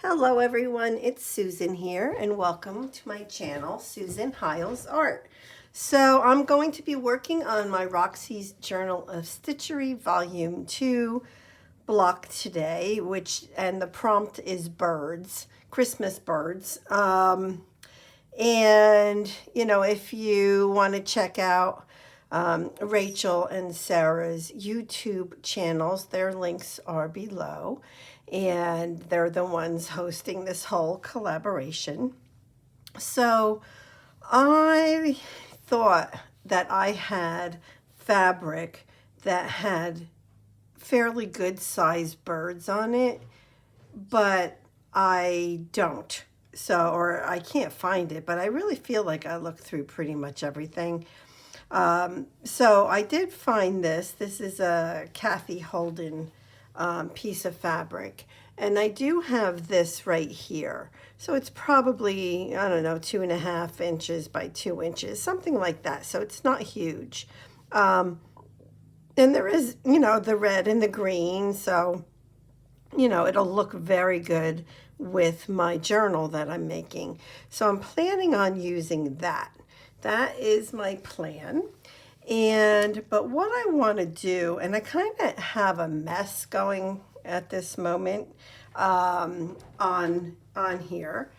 Hello everyone, it's Susan here and welcome to my channel, Susan Hiles Art. So I'm going to be working on my Roxy's Journal of Stitchery Volume 2 block today, and the prompt is birds, Christmas birds. And if you want to check out Rachel and Sarah's YouTube channels, their links are below, and they're the ones hosting this whole collaboration. So I thought that I had fabric that had fairly good sized birds on it, but I don't. Or I can't find it, but I really feel like I looked through pretty much everything. So I did find this. This is a Kathy Holden piece of fabric. And I do have this right here. So it's probably, I don't know, 2.5 inches by 2 inches, something like that. So it's not huge. And there is, the red and the green. So, it'll look very good with my journal that I'm making. So I'm planning on using that. That is my plan. But what I want to do, and I kind of have a mess going at this moment on here.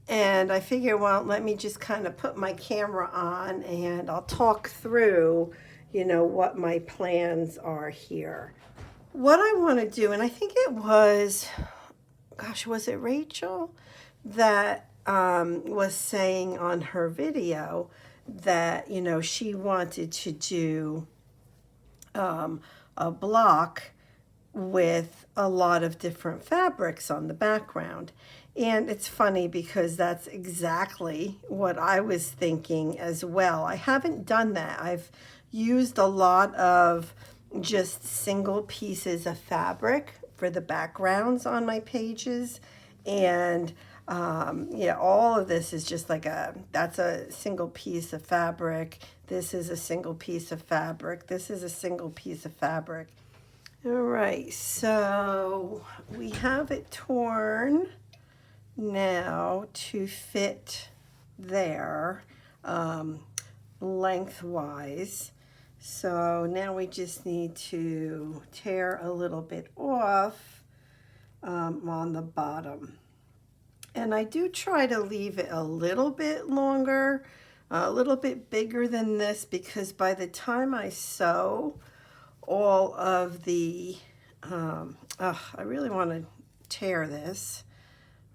And I figure, well, let me just kind of put my camera on and I'll talk through, what my plans are here. What I want to do, and I think it was, was it Rachel that was saying on her video that, she wanted to do a block with a lot of different fabrics on the background. And it's funny because that's exactly what I was thinking as well. I haven't done that. I've used a lot of just single pieces of fabric for the backgrounds on my pages. And all of this is just like that's a single piece of fabric. This is a single piece of fabric. This is a single piece of fabric. All right, so we have it torn now to fit there lengthwise. So now we just need to tear a little bit off on the bottom. And I do try to leave it a little bit longer, a little bit bigger than this, because by the time I sew all of the, I really want to tear this.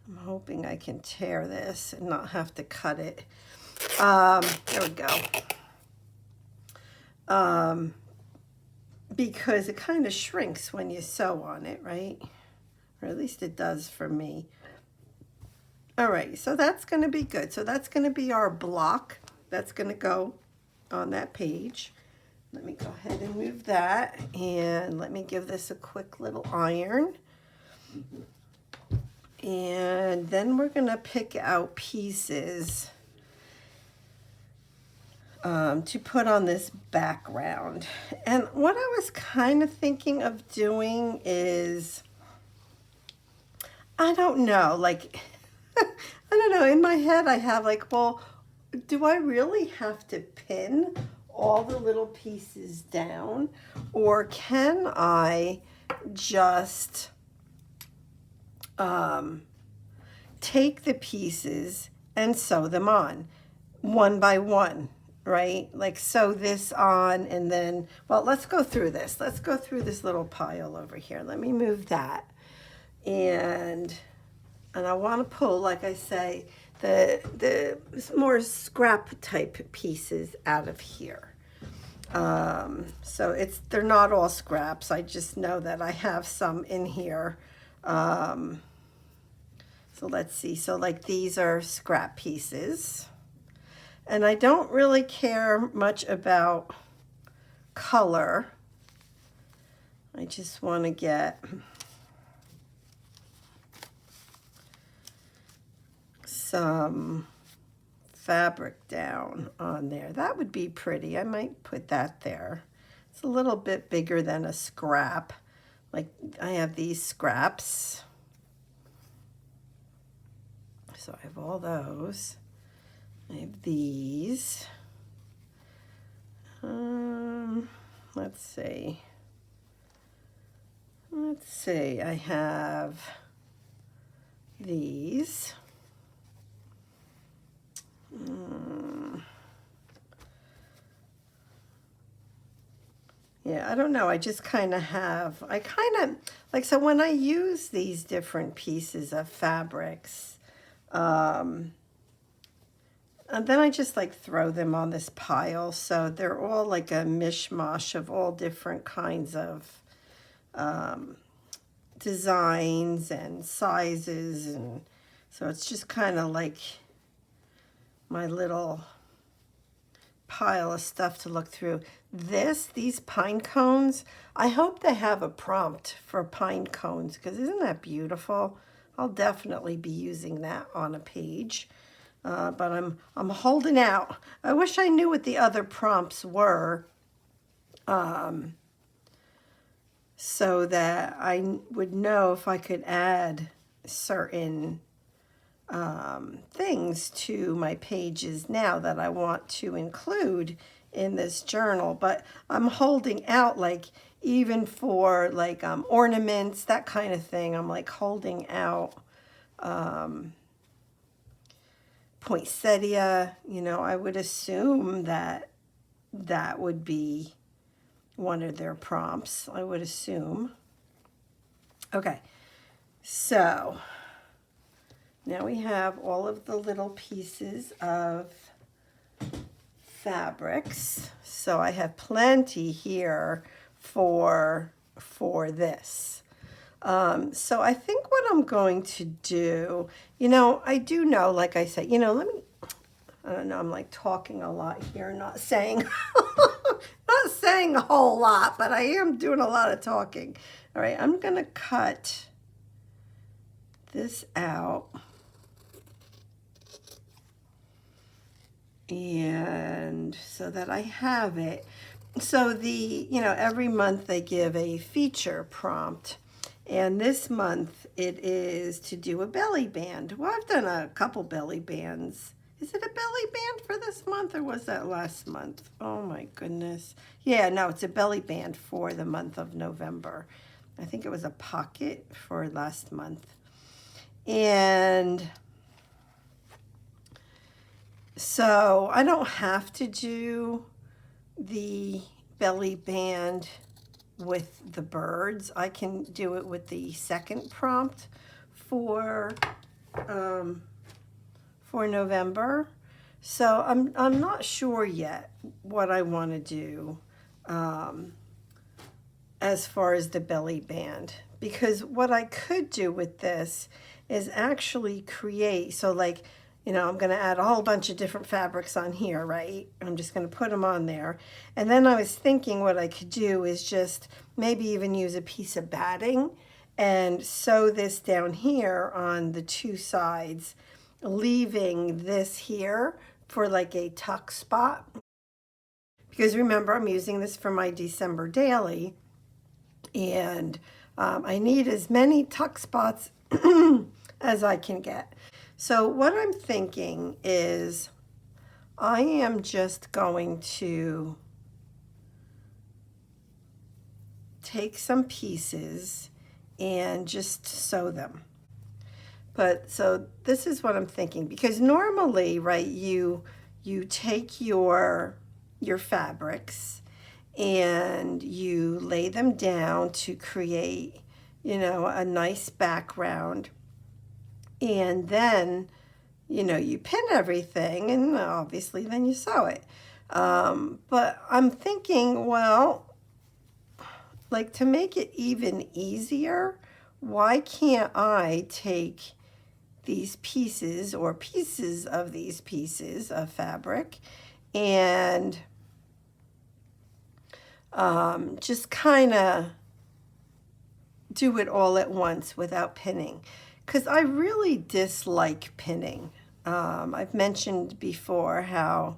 I'm hoping I can tear this and not have to cut it. There we go. Because it kind of shrinks when you sew on it, right? Or at least it does for me. All right, so that's going to be good. So that's going to be our block. That's going to go on that page. Let me go ahead and move that. And let me give this a quick little iron. And then we're going to pick out pieces to put on this background. And what I was kind of thinking of doing is, I don't know, in my head I have well, do I really have to pin all the little pieces down, or can I just take the pieces and sew them on one by one, right? Sew this on, and then, well, let's go through this. Let's go through this little pile over here. Let me move that. And I want to pull, like I say, the more scrap type pieces out of here. So they're not all scraps. I just know that I have some in here. So let's see. So these are scrap pieces. And I don't really care much about color. I just want to get some fabric down on there. That would be pretty. I might put that there. It's a little bit bigger than a scrap. I have these scraps. So I have all those. I have these. Let's see. I have these. Yeah, I don't know. I just kind of have, like, so when I use these different pieces of fabrics, and then I just like throw them on this pile. So they're all like a mishmash of all different kinds of designs and sizes. And so it's just kind of like my little pile of stuff to look through. These pine cones, I hope they have a prompt for pine cones, because isn't that beautiful? I'll definitely be using that on a page. But I'm holding out. I wish I knew what the other prompts were, so that I would know if I could add certain things to my pages now that I want to include in this journal. But I'm holding out, like, even for like ornaments, that kind of thing. I'm like holding out poinsettia. You know, I would assume that that would be one of their prompts, I would assume. Okay, so now we have all of the little pieces of fabrics. So I have plenty here for this. So I think what I'm going to do, you know, I do know, like I said, you know, I don't know, I'm like talking a lot here, not saying a whole lot, but I am doing a lot of talking. All right, I'm going to cut this out. And so that I have it. So you know, every month they give a feature prompt. And this month it is to do a belly band. Well, I've done a couple belly bands. Is it a belly band for this month, or was that last month? Oh my goodness. Yeah, no, it's a belly band for the month of November. I think it was a pocket for last month. And so I don't have to do the belly band with the birds. I can do it with the second prompt for November. So I'm not sure yet what I want to do as far as the belly band, because what I could do with this is actually create, so like, you know, I'm going to add a whole bunch of different fabrics on here, right? I'm just going to put them on there. And then I was thinking what I could do is just maybe even use a piece of batting and sew this down here on the two sides, leaving this here for like a tuck spot. Because remember, I'm using this for my December daily, and I need as many tuck spots as I can get. So what I'm thinking is I am just going to take some pieces and just sew them. But so this is what I'm thinking, because normally, right, you take your fabrics and you lay them down to create, you know, a nice background. And then, you know, you pin everything, and obviously then you sew it. But I'm thinking, well, like, to make it even easier, why can't I take these pieces or pieces of these pieces of fabric and just kind of do it all at once without pinning? Because I really dislike pinning. I've mentioned before how,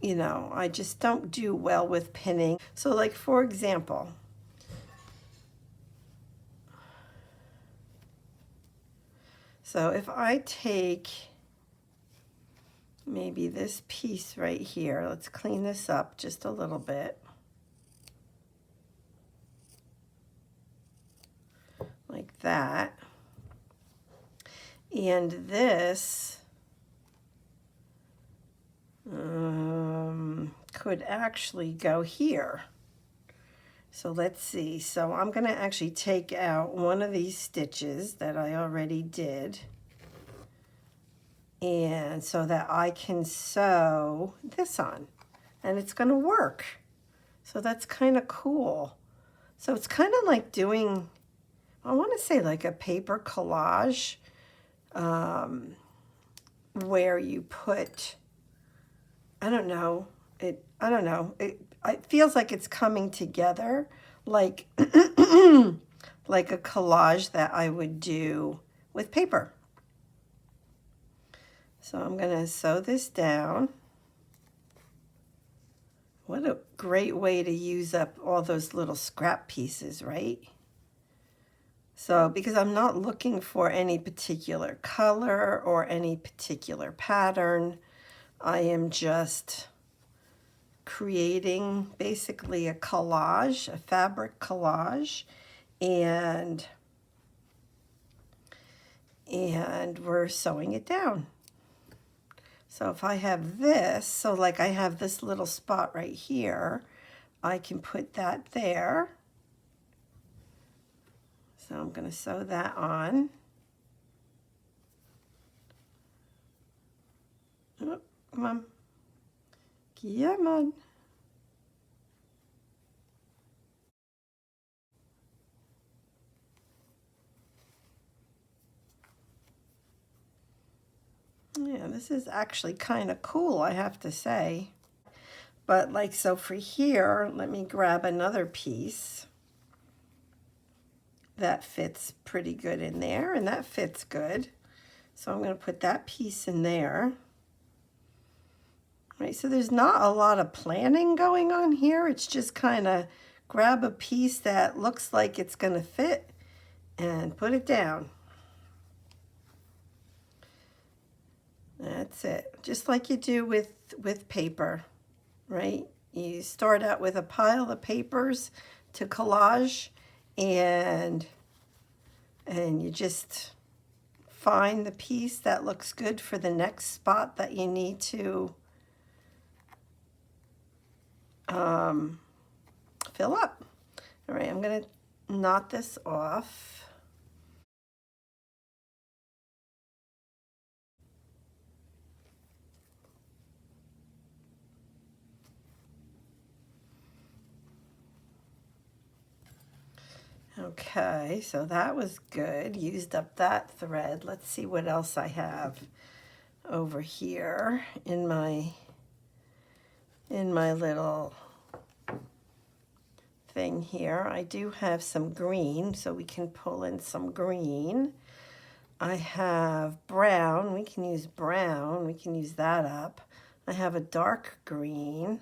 you know, I just don't do well with pinning. So like, for example, So if I take maybe this piece right here, let's clean this up just a little bit. Like that. And this could actually go here. So let's see. So I'm going to actually take out one of these stitches that I already did. And so that I can sew this on. And it's going to work. So that's kind of cool. So it's kind of like doing, I want to say like a paper collage, where you put, I don't know, it feels like it's coming together like like a collage that I would do with paper. So I'm going to sew this down. What a great way to use up all those little scrap pieces, right? So because I'm not looking for any particular color or any particular pattern, I am just creating basically a collage, a fabric collage, and we're sewing it down. So if I have this, so like I have this little spot right here, I can put that there. So I'm going to sew that on. Oh, come on. Come on. Yeah, this is actually kind of cool, I have to say. But like, so for here, let me grab another piece that fits pretty good in there, and that fits good. So I'm going to put that piece in there. Right, so there's not a lot of planning going on here. It's just kind of grab a piece that looks like it's going to fit and put it down. That's it. Just like you do with paper, right? You start out with a pile of papers to collage, and you just find the piece that looks good for the next spot that you need to fill up. All right, I'm going to knot this off. Okay, so that was good. Used up that thread. Let's see what else I have over here in my little thing here. I do have some green, so we can pull in some green. I have brown. We can use brown. We can use that up. I have a dark green.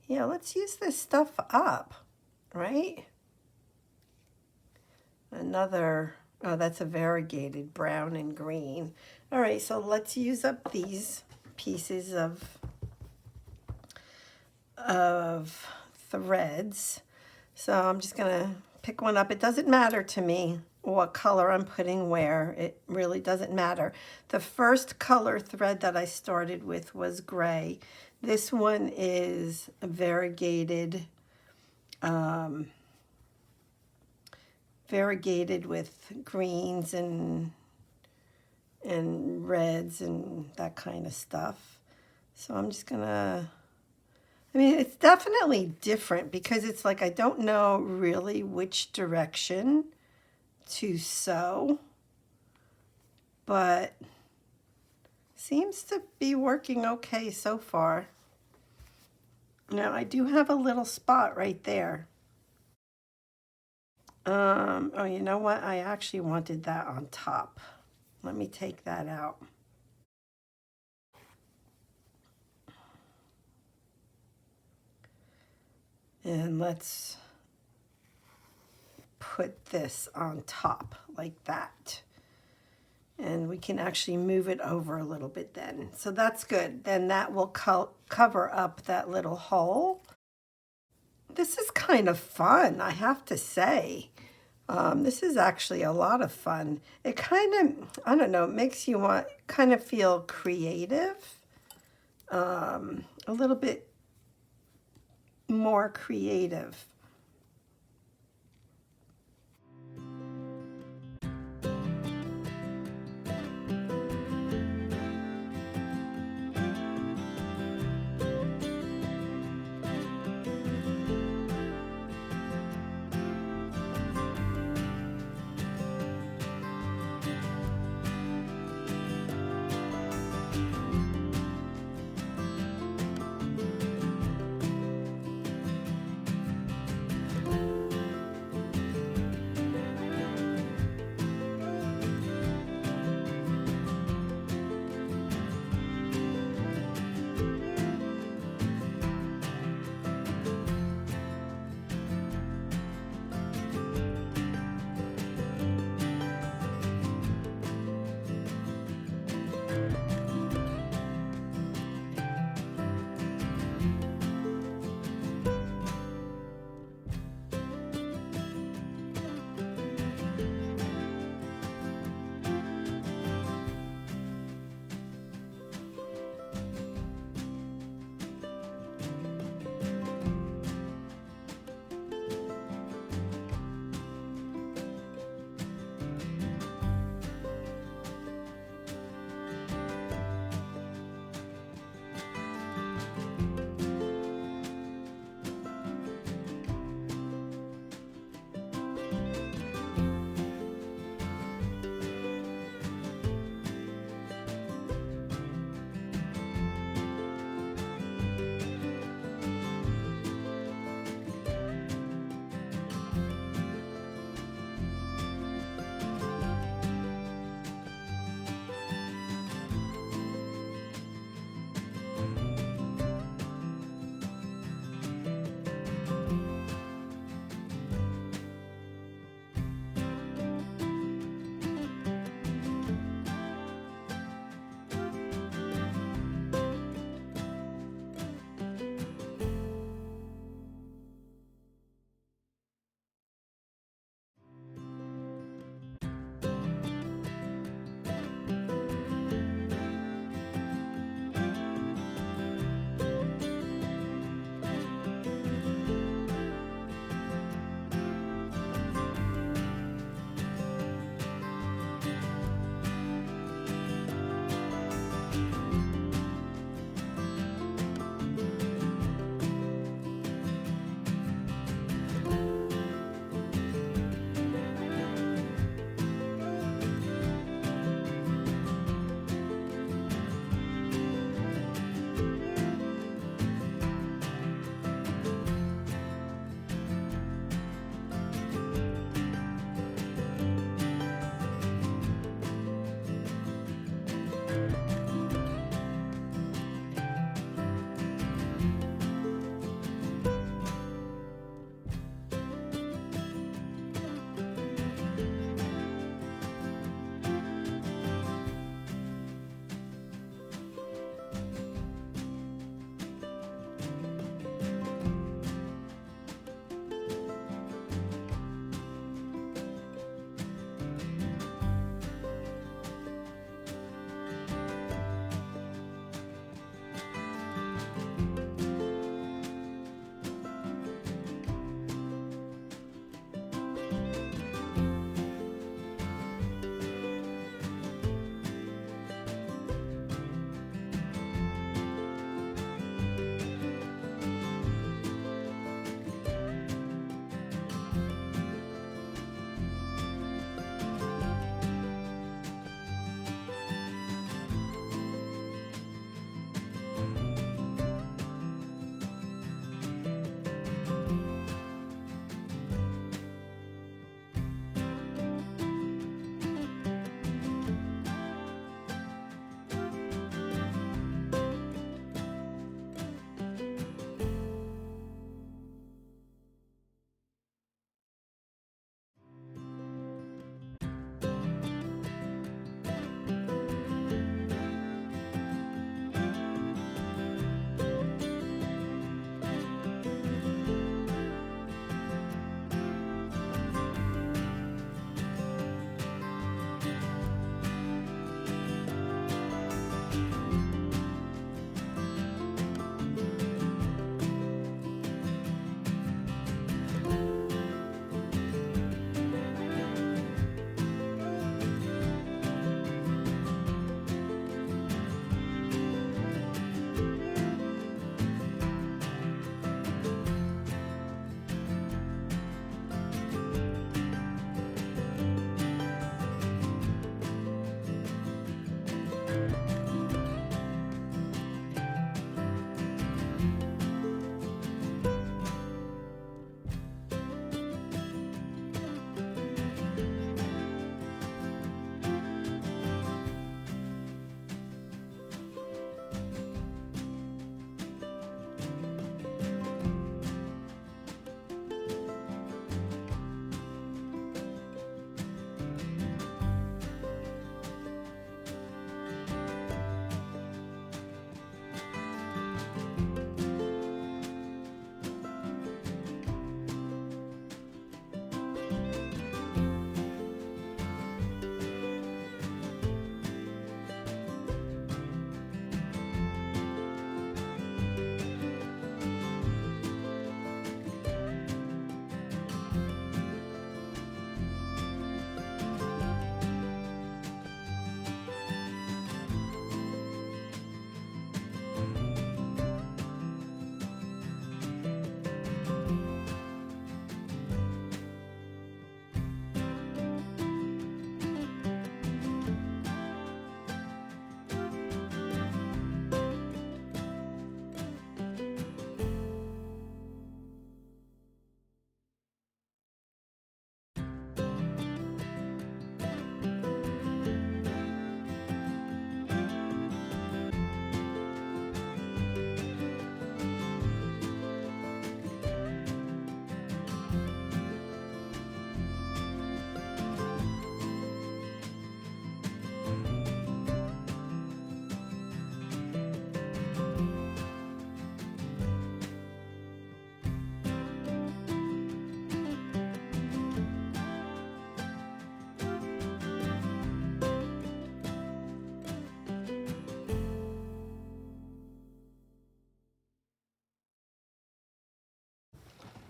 Yeah, let's use this stuff up, right? Another, oh, that's a variegated brown and green. All right, so let's use up these pieces of threads. So I'm just gonna pick one up. It doesn't matter to me what color I'm putting where. It really doesn't matter. The first color thread that I started with was gray. This one is a variegated with greens and reds and that kind of stuff. So I'm just gonna, I mean, it's definitely different because it's like I don't know really which direction to sew, but seems to be working okay so far. Now I do have a little spot right there. Oh, you know what? I actually wanted that on top. Let me take that out. And let's put this on top like that. And we can actually move it over a little bit then. So that's good. Then that will cover up that little hole. This is kind of fun, I have to say. This is actually a lot of fun. It kind of, I don't know, it makes you want, kind of feel creative. A little bit more creative.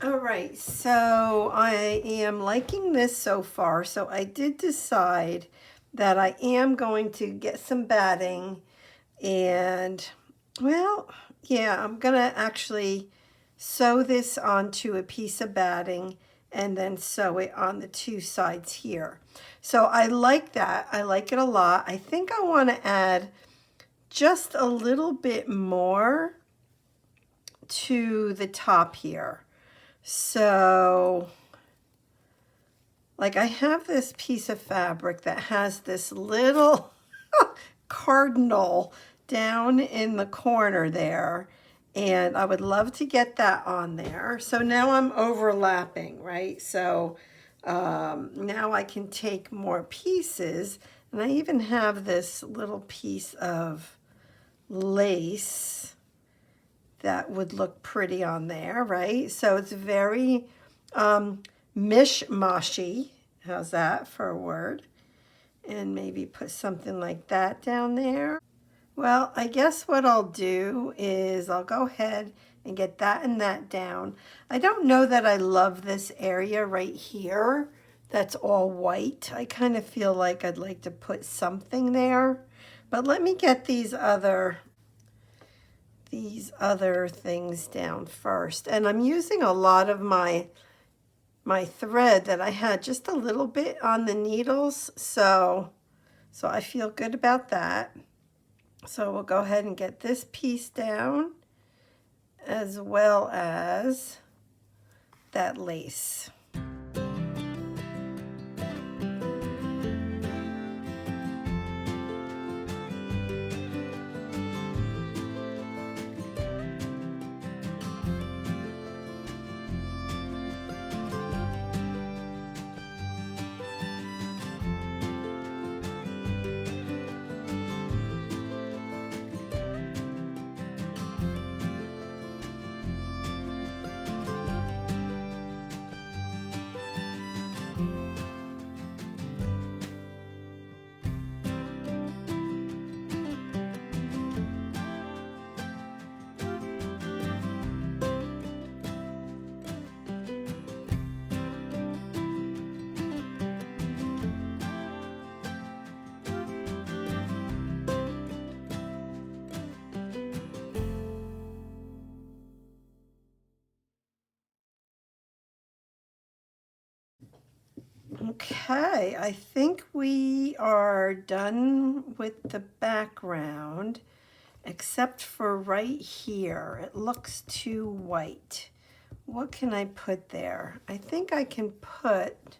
All right, so I am liking this so far. So I did decide that I am going to get some batting and, well, yeah, I'm gonna actually sew this onto a piece of batting and then sew it on the two sides here. So I like that. I like it a lot. I think I want to add just a little bit more to the top here. So, like, I have this piece of fabric that has this little cardinal down in the corner there, and I would love to get that on there. So now I'm overlapping, right? So now I can take more pieces, and I even have this little piece of lace that would look pretty on there, right? So it's very mishmashy. How's that for a word? And maybe put something like that down there. Well, I guess what I'll do is I'll go ahead and get that and that down. I don't know that I love this area right here that's all white. I kind of feel like I'd like to put something there. But let me get these other things down first. And I'm using a lot of my thread that I had just a little bit on the needles, so I feel good about that. So we'll go ahead and get this piece down as well as that lace. Okay, I think we are done with the background, except for right here. It looks too white. What can I put there? I think I can put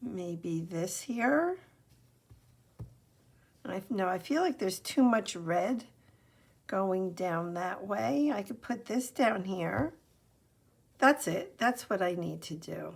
maybe this here. No, I feel like there's too much red going down that way. I could put this down here. That's it. That's what I need to do.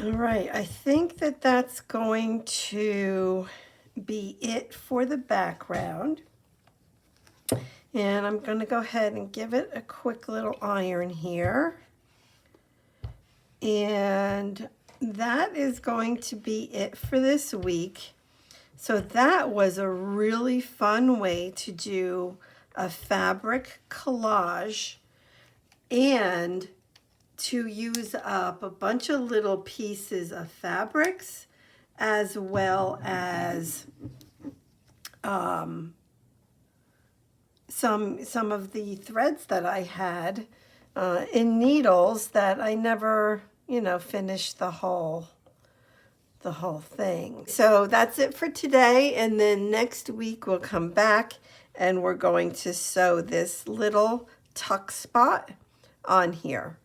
All right, I think that that's going to be it for the background. And I'm going to go ahead and give it a quick little iron here. And that is going to be it for this week. So that was a really fun way to do a fabric collage and to use up a bunch of little pieces of fabrics as well as some of the threads that I had in needles that I never, finished the whole thing. So that's it for today, and then next week we'll come back and we're going to sew this little tuck spot on here.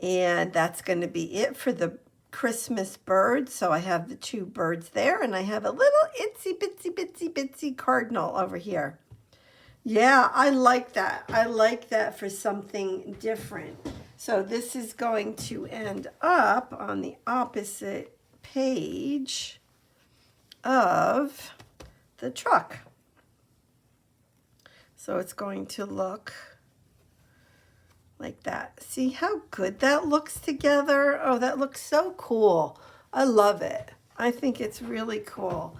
And that's going to be it for the Christmas birds. So I have the two birds there, and I have a little itsy bitsy cardinal over here. Yeah, I like that. I like that for something different. So this is going to end up on the opposite page of the truck. So it's going to look like that. See how good that looks together? Oh, that looks so cool. I love it. I think it's really cool.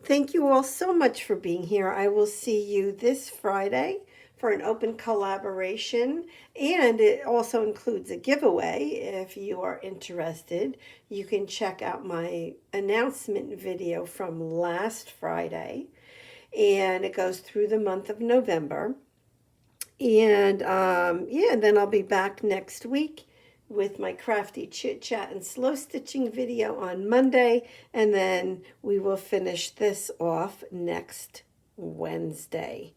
Thank you all so much for being here. I will see you this Friday for an open collaboration, and it also includes a giveaway. If you are interested, you can check out my announcement video from last Friday, and it goes through the month of November. And yeah, then I'll be back next week with my crafty chit chat and slow stitching video on Monday, and then we will finish this off next Wednesday.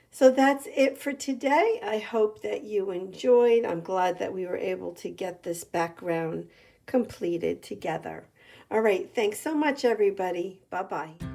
So that's it for today. I hope that you enjoyed. I'm glad that we were able to get this background completed together. All right, thanks so much, everybody. Bye-bye.